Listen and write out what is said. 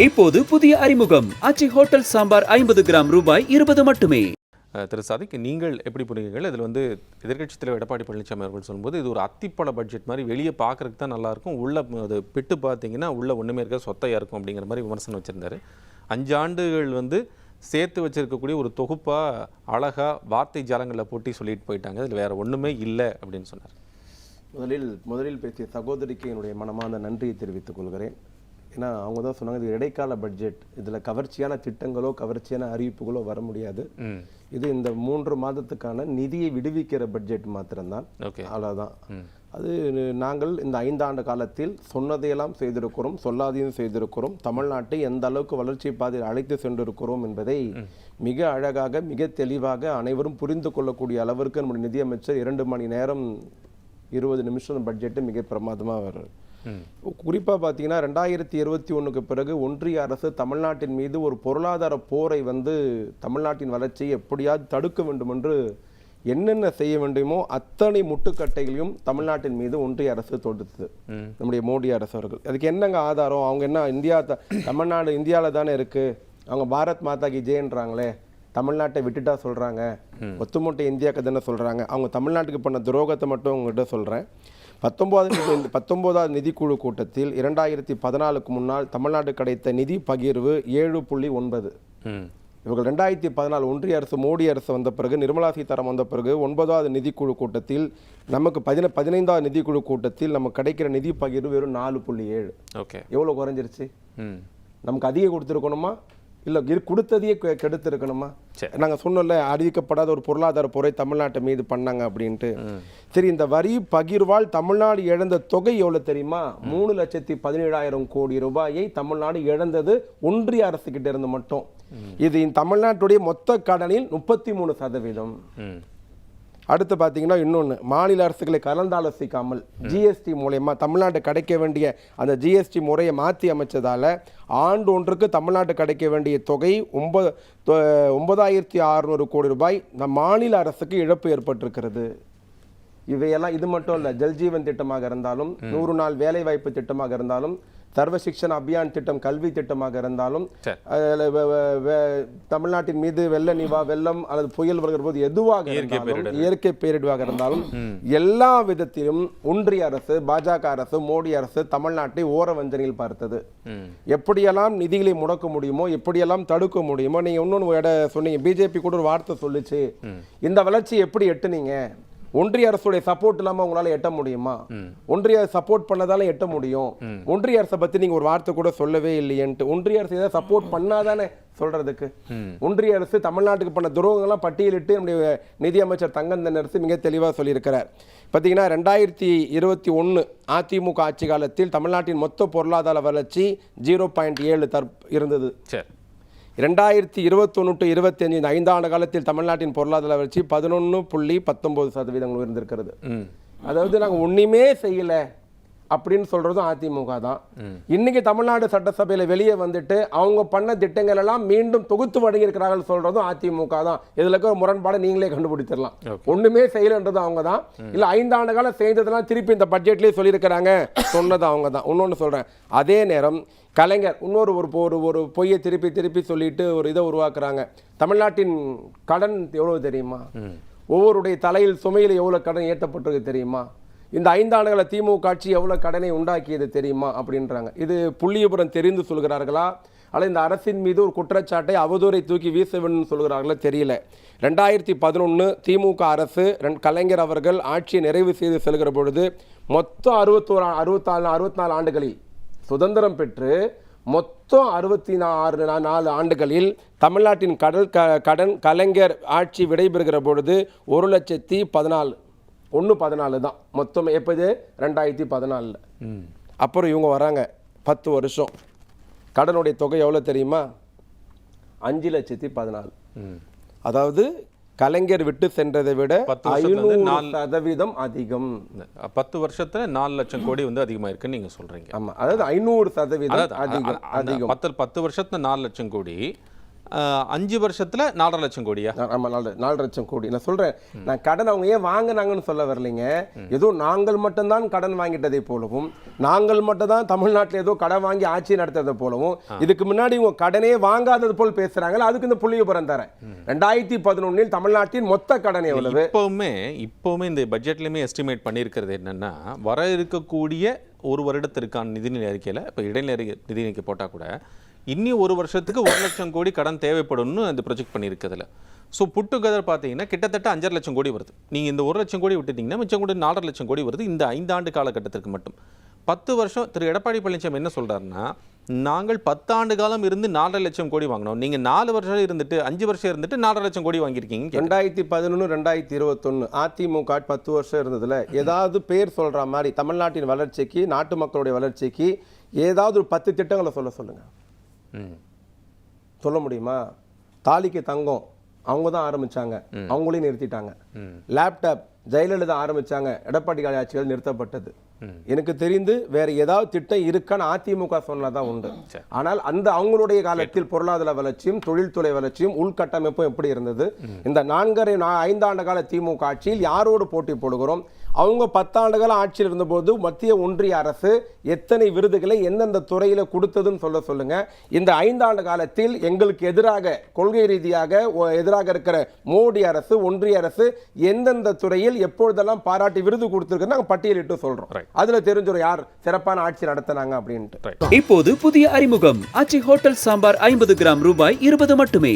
இப்போது புதிய அறிமுகம் ஆச்சி ஹோட்டல் சாம்பார் 50 கிராம் ரூபாய் 20 மட்டுமே. திரு சாதிக், நீங்கள் எப்படி புரியுங்கள்? இதில் எதிர்க்கட்சித் தலைவர் எடப்பாடி பழனிசாமி அவர்கள் சொல்லும்போது இது ஒரு அத்திப்பழ பட்ஜெட் மாதிரி வெளியே பார்க்குறதுக்கு தான் நல்லாயிருக்கும், உள்ள அது பிட்டு பார்த்தீங்கன்னா உள்ள ஒன்றுமே இருக்க சொத்தையாக இருக்கும் அப்படிங்கிற மாதிரி விமர்சனம் வச்சுருந்தாரு. 5 ஆண்டுகள் சேர்த்து வச்சிருக்கக்கூடிய ஒரு தொகுப்பாக அழகாக வார்த்தை ஜாலங்களில் போட்டி சொல்லிட்டு போயிட்டாங்க. இதில் வேறு ஒன்றுமே இல்லை அப்படின்னு சொன்னார். முதலில் பேசிய சகோதரிக்கு என்னுடைய மனமார்ந்த நன்றியை தெரிவித்துக் கொள்கிறேன். ஏன்னா அவங்க தான் சொன்னாங்க, இது இடைக்கால பட்ஜெட், இதில் கவர்ச்சியான திட்டங்களோ கவர்ச்சியான அறிவிப்புகளோ வர முடியாது, இது இந்த 3 மாதத்துக்கான நிதியை விடுவிக்கிற பட்ஜெட் மாத்திரம்தான், அவ்வளோதான். அது நாங்கள் இந்த 5 ஆண்டு காலத்தில் சொன்னதையெல்லாம் செய்திருக்கிறோம், சொல்லாதையும் செய்திருக்கிறோம், தமிழ்நாட்டை எந்த அளவுக்கு வளர்ச்சி பாதையில் அழைத்து சென்றிருக்கிறோம் என்பதை மிக அழகாக மிக தெளிவாக அனைவரும் புரிந்து கொள்ளக்கூடிய அளவிற்கு நம்முடைய நிதியமைச்சர் 2 மணி நேரம் 20 நிமிஷம் பட்ஜெட்டு மிக பிரமாதமாக வரும். குறிப்பாக பார்த்தீங்கன்னா 2021க்கு பிறகு ஒன்றிய அரசு தமிழ்நாட்டின் மீது ஒரு பொருளாதார போரை தமிழ்நாட்டின் வளர்ச்சியை எப்படியாவது தடுக்க வேண்டும் என்று என்னென்ன செய்ய வேண்டுமோ அத்தனை முட்டுக்கட்டைகளையும் தமிழ்நாட்டின் மீது ஒன்றிய அரசு தொடுத்தது, நம்முடைய மோடி அரசு அவர்கள். அதுக்கு என்னங்க ஆதாரம்? அவங்க என்ன தமிழ்நாடு இந்தியாவில் தானே இருக்கு, அவங்க பாரத் மாதா கி ஜெயன்றாங்களே, தமிழ்நாட்டை விட்டுட்டா சொல்றாங்க, ஒத்துமொட்டை இந்தியாவுக்கு தானே சொல்றாங்க. அவங்க தமிழ்நாட்டுக்கு பண்ண துரோகத்தை மட்டும் உங்ககிட்ட சொல்றேன். 19வது நிதிக்குழு கூட்டத்தில் 2014க்கு முன்னால் தமிழ்நாடு கிடைத்த நிதி பகிர்வு 7.9. இவர்கள் 2014 ஒன்றிய அரசு மோடி அரசு வந்த பிறகு, நிர்மலா சீதாராமன் வந்த பிறகு 9வது நிதிக்குழு கூட்டத்தில் நமக்கு 15வது நிதிக்குழு கூட்டத்தில் நமக்கு கிடைக்கிற நிதி பகிர்வு வெறும் 4.7. ஓகே, எவ்வளோ குறைஞ்சிருச்சு? நமக்கு அதிகம் கொடுத்துருக்கணுமா இல்லை கொடுத்ததையே கெடுத்திருக்கணுமா? நாங்கள் சொன்னோம்ல, அறிவிக்கப்படாத ஒரு பொருளாதார போரை தமிழ்நாட்டை மீது பண்ணாங்க அப்படின்ட்டு. சரி, இந்த வரி பகிர்வால் தமிழ்நாடு இழந்த தொகை எவ்வளோ தெரியுமா? 3,17,000 கோடி ரூபாயை தமிழ்நாடு இழந்தது ஒன்றிய அரசு கிட்ட இருந்து மட்டும். இது தமிழ்நாட்டுடைய மொத்த கடனில் 33%. அடுத்து பார்த்தீங்கன்னா இன்னொன்று, மாநில அரசுகளை கலந்தாலோசிக்காமல் ஜிஎஸ்டி மூலயமா தமிழ்நாட்டு கிடைக்க வேண்டிய அந்த ஜிஎஸ்டி முறையை மாற்றி அமைச்சதால் ஆண்டு ஒன்றுக்கு தமிழ்நாட்டு கிடைக்க வேண்டிய தொகை 9,600 கோடி ரூபாய் மாநில அரசுக்கு இழப்பு ஏற்பட்டிருக்கிறது. இவையெல்லாம் இது மட்டும் இல்லை, ஜல்ஜீவன் திட்டமாக இருந்தாலும், 100 நாள் வேலை வாய்ப்பு திட்டமாக இருந்தாலும், சர்வ சிக்ஷன் அபியான் திட்டம் கல்வி திட்டமாக இருந்தாலும், தமிழ்நாட்டின் மீது வெள்ளம் அல்லது புயல் வருகிற போது எதுவாக இருந்தாலும், இயற்கை பேரிடராக இருந்தாலும், எல்லா விதத்திலும் ஒன்றிய அரசு, பாஜக அரசு, மோடி அரசு தமிழ்நாட்டை ஓர வஞ்சனையில் பார்த்தது. எப்படியெல்லாம் நிதிகளை முடக்க முடியுமோ, எப்படியெல்லாம் தடுக்க முடியுமோ. நீங்க இன்னொன்று சொன்னீங்க, பிஜேபி கூட ஒரு வார்த்தை சொல்லிச்சு, இந்த வளர்ச்சி எப்படி எட்டுனீங்க? ஒன்றிய அரசுடைய சப்போர்ட் இல்லாம உங்களால எட்ட முடியுமா? ஒன்றிய சப்போர்ட் பண்ணதால எட்ட முடியும். ஒன்றிய அரசை பத்தி நீங்க ஒரு வார்த்தை கூட சொல்லவே இல்லையன்ட்டு. ஒன்றிய அரசு ஏதாவது சப்போர்ட் பண்ணாதானே சொல்றதுக்கு. ஒன்றிய அரசு தமிழ்நாட்டுக்கு பண்ண துரோகங்கள்லாம் பட்டியலிட்டு நம்முடைய நிதியமைச்சர் தங்கம் தென்னரசு மிக தெளிவாக சொல்லியிருக்கிறார். பார்த்தீங்கன்னா 2021 அதிமுக ஆட்சி காலத்தில் தமிழ்நாட்டின் மொத்த பொருளாதார வளர்ச்சி 0.7 இருந்தது. 2021 to 2025 5 ஆண்டு காலத்தில் தமிழ்நாட்டின் பொருளாதார வளர்ச்சி 11.19% உயர்ந்திருக்கிறது. அதாவது நாங்கள் ஒன்றுமே செய்யல அப்படின்னு சொல்றதும் அதிமுக தான். இன்னைக்கு தமிழ்நாடு சட்டசபையில வெளியே வந்துட்டு அவங்க பண்ண திட்டங்கள் எல்லாம் மீண்டும் தொகுத்து வழங்கியிருக்கிறார்கள் சொல்றதும் அதிமுக தான். இதுல இருக்க முரண்பாடு நீங்களே கண்டுபிடிச்சிடலாம். ஒண்ணுமே செய்யலன்றது அவங்க தான், இல்ல 5 ஆண்டு காலம் செய்ததெல்லாம் திருப்பி இந்த பட்ஜெட்லயே சொல்லியிருக்கிறாங்க சொன்னது அவங்க தான். இன்னொன்னு சொல்றேன், அதே நேரம் கலைஞர் ஒரு பொய்யை திருப்பி சொல்லிட்டு ஒரு இதை உருவாக்குறாங்க. தமிழ்நாட்டின் கடன் எவ்வளவு தெரியுமா? ஒவ்வொருடைய தலையில் சுமையில் எவ்வளவு கடன் ஏற்றப்பட்டிருக்கு தெரியுமா? இந்த 5 ஆண்டுகள திமுக ஆட்சி எவ்வளவு கடனை உண்டாக்கியது தெரியுமா அப்படின்றாங்க. இது புள்ளியபுரம் தெரிந்து சொல்கிறார்களா அல்லது இந்த அரசின் மீது ஒரு குற்றச்சாட்டை அவதூறை தூக்கி வீச வேண்டும் சொல்கிறார்களா தெரியல. 2011 திமுக அரசு கலைஞர் அவர்கள் ஆட்சியை நிறைவு செய்து செல்கிற பொழுது மொத்தம் 64 ஆண்டுகளில் சுதந்திரம் பெற்று மொத்தம் 64 ஆண்டுகளில் தமிழ்நாட்டின் கடன் கலைஞர் ஆட்சி விடைபெறுகிற பொழுது 1,14,114 தான் மொத்தம். எப்போது? 2014. அப்புறம் இவங்க வராங்க 10 வருஷம். கடனுடைய தொகை எவ்வளோ தெரியுமா? 5,14,000. அதாவது கலைஞர் விட்டு சென்றதை விட 500% அதிகம். 10 வருஷத்துல 4 லட்சம் கோடி அதிகமா இருக்குன்னு நீங்க சொல்றீங்க. ஆமா, அதாவது 500% அதிகம். 10 வருஷத்துல 4 லட்சம் கோடி 5 வருஷத்துல 4.5 லட்சம் கோடியா? ஆமா 4 லட்சம் கோடி. நான் சொல்றேன், நான் கடன் அவங்க ஏன் வாங்கினாங்கன்னு சொல்ல வரலைங்க. ஏதோ நாங்கள் மட்டும்தான் கடன் வாங்கிட்டதை போலவும், நாங்கள் மட்டும் தான் தமிழ்நாட்டில் ஏதோ கடன் வாங்கி ஆட்சி நடத்துறதை போலவும், இதுக்கு முன்னாடி உங்க கடனே வாங்காதது போல் பேசுறாங்க. அதுக்கு இந்த புள்ளிவிபரம் தரேன். 2011 தமிழ்நாட்டின் மொத்த கடன் எவ்வளவு? இப்பவுமே இந்த பட்ஜெட்லயுமே எஸ்டிமேட் பண்ணியிருக்கிறது என்னன்னா, வர இருக்கக்கூடிய ஒரு வருடத்திற்கான நிதிநிலை அறிக்கையில இப்போ இடைநிலை நிதி அறிக்கை போட்டா கூட இன்னி ஒரு வருஷத்துக்கு 1 லட்சம் கோடி கடன் தேவைப்படும்னு அந்த ப்ரொஜெக்ட் பண்ணியிருக்கிறதுல. ஸோ புட்டுகதர் பார்த்தீங்கன்னா கிட்டத்தட்ட 5.5 லட்சம் கோடி வருது. நீங்கள் இந்த 1 லட்சம் கோடி விட்டுட்டீங்கன்னா மிச்சம் கூட 4.5 லட்சம் கோடி வருது இந்த 5 ஆண்டு காலகட்டத்திற்கு மட்டும். 10 வருஷம் திரு எடப்பாடி பழனிசாமி என்ன சொல்றாருன்னா, நாங்கள் 10 ஆண்டு காலம் இருந்து 4.5 லட்சம் கோடி வாங்கினோம், நீங்க 4 வருஷம் இருந்துட்டு 5 வருஷம் இருந்துட்டு 4.5 லட்சம் கோடி வாங்கியிருக்கீங்க. 2011 2021 அதிமுக 10 வருஷம் இருந்ததுல ஏதாவது பேர் சொல்ற மாதிரி தமிழ்நாட்டின் வளர்ச்சிக்கு, நாட்டு மக்களுடைய வளர்ச்சிக்கு ஏதாவது ஒரு 10 திட்டங்களை சொல்லுங்க. சொல்ல முடியுமா? தாலிக்கு தங்கம் அவங்க தான் ஆரம்பிச்சாங்க, அவங்களையும் நிறுத்திட்டாங்க. லேப்டாப் ஜெயலலிதா ஆரம்பிச்சாங்க, எடப்பாடி ஆட்சிகள் நிறுத்தப்பட்டது. எனக்கு தெரிந்து வேற ஏதாவது திட்டம் இருக்கான்னு அதிமுக சொன்னதான் உண்டு. ஆனால் அந்த அவங்களுடைய காலத்தில் பொருளாதார வளர்ச்சியும் தொழில்துறை வளர்ச்சியும் உள்கட்டமைப்பும் எப்படி இருந்தது? இந்த 5 ஆண்டு கால திமுக ஆட்சியில் யாரோடு போட்டி போடுகிறோம்? அவங்க 10 ஆண்டு கால ஆட்சியில் இருந்தபோது மத்திய ஒன்றிய அரசு எத்தனை விருதுகளை எந்தெந்த துறையில கொடுத்ததுன்னு சொல்லுங்க. இந்த 5 ஆண்டு காலத்தில் எங்களுக்கு எதிராக கொள்கை ரீதியாக எதிராக இருக்கிற மோடி அரசு, ஒன்றிய அரசு எந்தெந்த துறையில் எப்பொழுதெல்லாம் பாராட்டி விருது கொடுத்திருக்கு நாங்க பட்டியலிட்டு சொல்றோம். அதுல தெரிஞ்சிடும் யார் சிறப்பான ஆட்சி நடத்தினாங்க அப்படின்ட்டு. இப்போது புதிய அறிமுகம் ஆச்சி ஹோட்டல் சாம்பார் 50 கிராம் ரூபாய் 20 மட்டுமே.